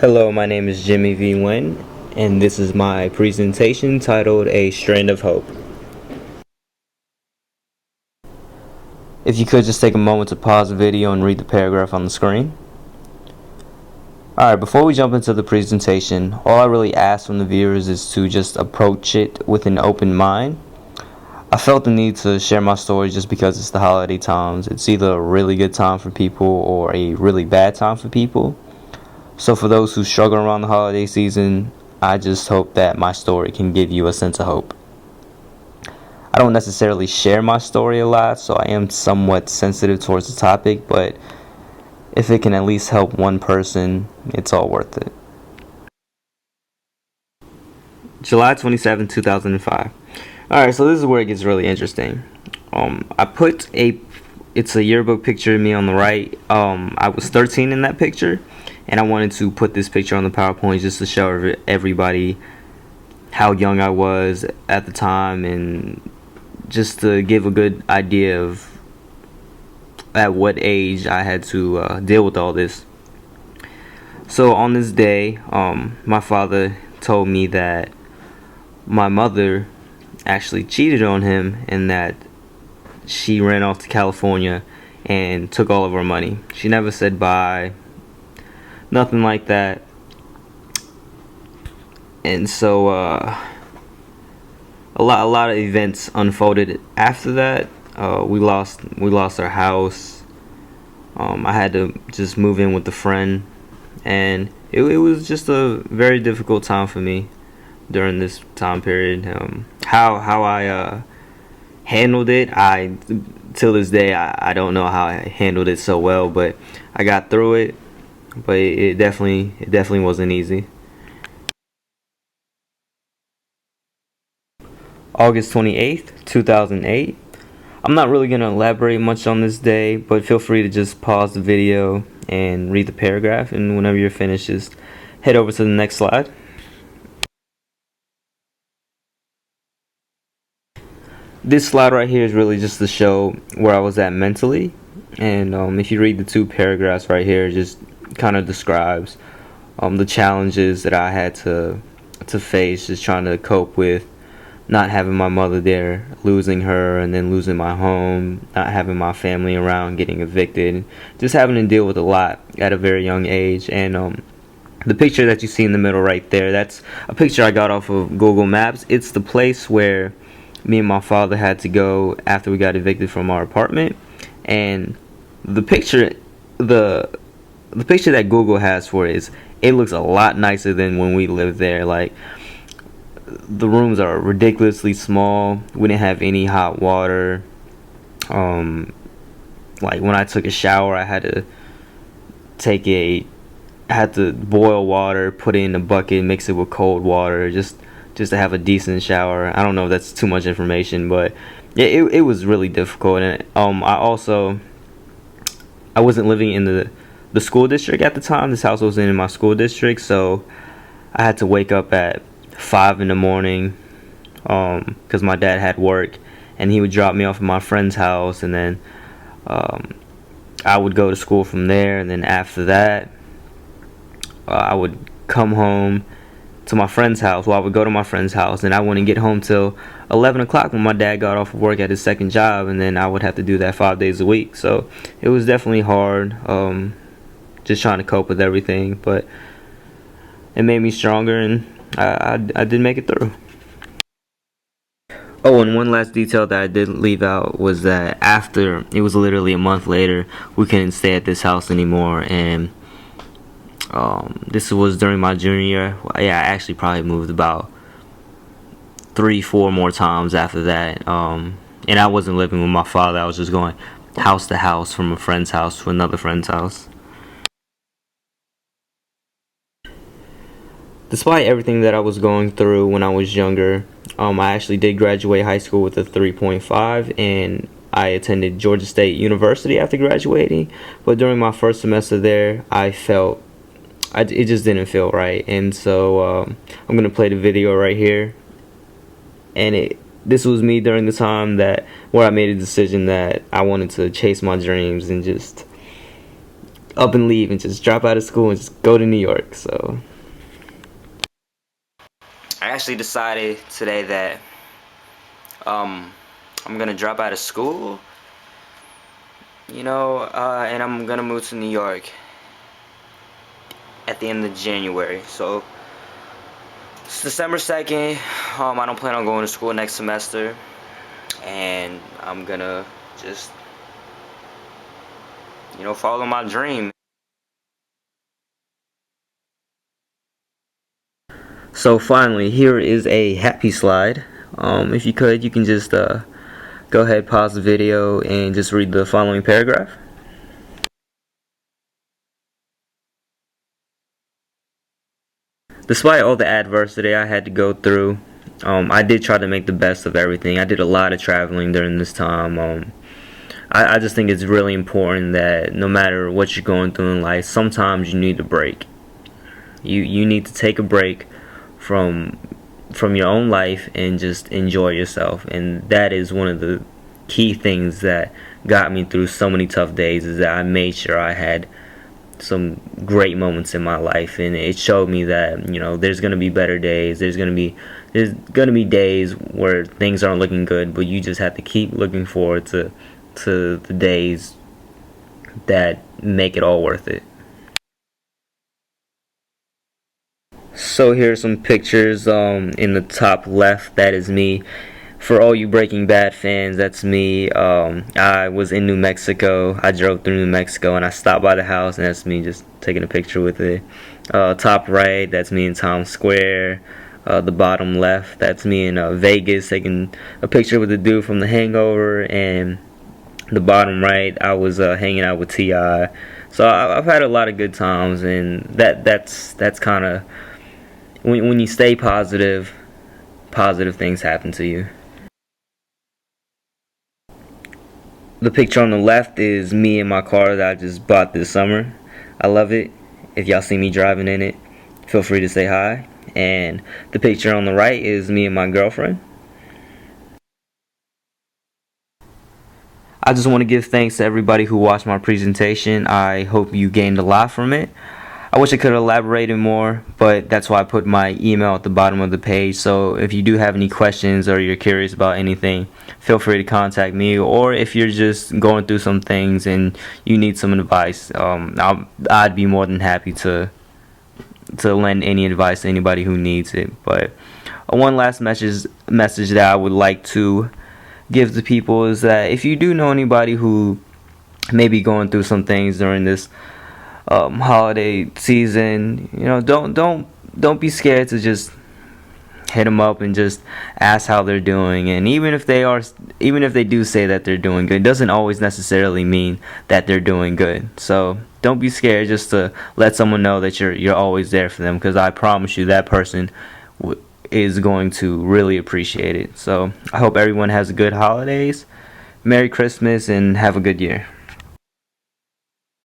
Hello, my name is Jimmy V. Nguyen, and this is my presentation titled A Strand of Hope. If you could just take a moment to pause the video and read the paragraph on the screen. Alright, before we jump into the presentation, all I really ask from the viewers is to just approach it with an open mind. I felt the need to share my story just because it's the holiday times. It's either a really good time for people or a really bad time for people. So for those who struggle around the holiday season, I just hope that my story can give you a sense of hope. I don't necessarily share my story a lot, so I am somewhat sensitive towards the topic, but if it can at least help one person, it's all worth it. July 27, 2005. Alright, so this is where it gets really interesting. It's a yearbook picture of me on the right. I was 13 in that picture, and I wanted to put this picture on the PowerPoint just to show everybody how young I was at the time, and just to give a good idea of at what age I had to deal with all this. So on this day, my father told me that my mother actually cheated on him and that she ran off to California and took all of our money. She never said bye, nothing like that. And so a lot of events unfolded after that. We lost our house. I had to just move in with a friend, and it was just a very difficult time for me during this time period. How I handled it, till this day I don't know how I handled it so well, but I got through it. But it definitely wasn't easy. August 28th, 2008. I'm not really going to elaborate much on this day, but feel free to just pause the video and read the paragraph, and whenever you're finished, just head over to the next slide. This slide right here is really just to show where I was at mentally, and if you read the two paragraphs right here, it just kind of describes the challenges that I had to face, just trying to cope with not having my mother there, losing her, and then losing my home, not having my family around, getting evicted, just having to deal with a lot at a very young age. And the picture that you see in the middle right there, that's a picture I got off of Google Maps. It's the place where me and my father had to go after we got evicted from our apartment. And the picture that Google has for it looks a lot nicer than when we lived there. Like, the rooms are ridiculously small. We didn't have any hot water. Like, when I took a shower, I had to boil water, put it in a bucket, mix it with cold water, just to have a decent shower. I don't know if that's too much information, but it was really difficult. And I wasn't living in the school district at the time. This house wasn't in my school district, so I had to wake up at 5 in the morning because my dad had work, and he would drop me off at my friend's house, and then I would go to school from there. And then after that, I would come home to my friend's house. Well, I would go to my friend's house, and I wouldn't get home till 11 o'clock when my dad got off of work at his second job, and then I would have to do that 5 days a week. So it was definitely hard, just trying to cope with everything, but it made me stronger, and I did make it through. Oh, and one last detail that I did leave out was that after, it was literally a month later, we couldn't stay at this house anymore, and this was during my junior year. Yeah, I actually probably moved about 3-4 more times after that, and I wasn't living with my father. I was just going house to house, from a friend's house to another friend's house. Despite everything that I was going through when I was younger, I actually did graduate high school with a 3.5, and I attended Georgia State University after graduating. But during my first semester there, I felt it just didn't feel right, and so I'm gonna play the video right here. And this was me during the time where I made a decision that I wanted to chase my dreams and just up and leave and just drop out of school and just go to New York. So I actually decided today that I'm gonna drop out of school, and I'm gonna move to New York at the end of January. So it's December 2nd. I don't plan on going to school next semester, and I'm gonna just follow my dream. So finally, here is a happy slide. If you could, you can just go ahead, pause the video, and just read the following paragraph. Despite all the adversity I had to go through, I did try to make the best of everything. I did a lot of traveling during this time. I just think it's really important that no matter what you're going through in life, sometimes you need a break. You need to take a break from your own life and just enjoy yourself. And that is one of the key things that got me through so many tough days, is that I made sure I had some great moments in my life, and it showed me that there's gonna be better days. There's gonna be days where things aren't looking good, but you just have to keep looking forward to the days that make it all worth it. So here's some pictures. In the top left, that is me. For all you Breaking Bad fans, that's me. I was in New Mexico. I drove through New Mexico and I stopped by the house, and that's me just taking a picture with it. Top right, that's me in Times Square. The bottom left, that's me in Vegas taking a picture with the dude from The Hangover. And the bottom right, I was hanging out with T.I. So I've had a lot of good times, and that's kind of when you stay positive, positive things happen to you. The picture on the left is me in my car that I just bought this summer. I love it. If y'all see me driving in it, feel free to say hi. And the picture on the right is me and my girlfriend. I just want to give thanks to everybody who watched my presentation. I hope you gained a lot from it. I wish I could have elaborated more, but that's why I put my email at the bottom of the page. So if you do have any questions or you're curious about anything, feel free to contact me. Or if you're just going through some things and you need some advice, I'd be more than happy to lend any advice to anybody who needs it. But one last message that I would like to give to people is that if you do know anybody who may be going through some things during this holiday season, don't be scared to just hit them up and just ask how they're doing. And even if they do say that they're doing good, it doesn't always necessarily mean that they're doing good. So don't be scared just to let someone know that you're always there for them, because I promise you that person is going to really appreciate it. So I hope everyone has a good holidays, Merry Christmas, and have a good year.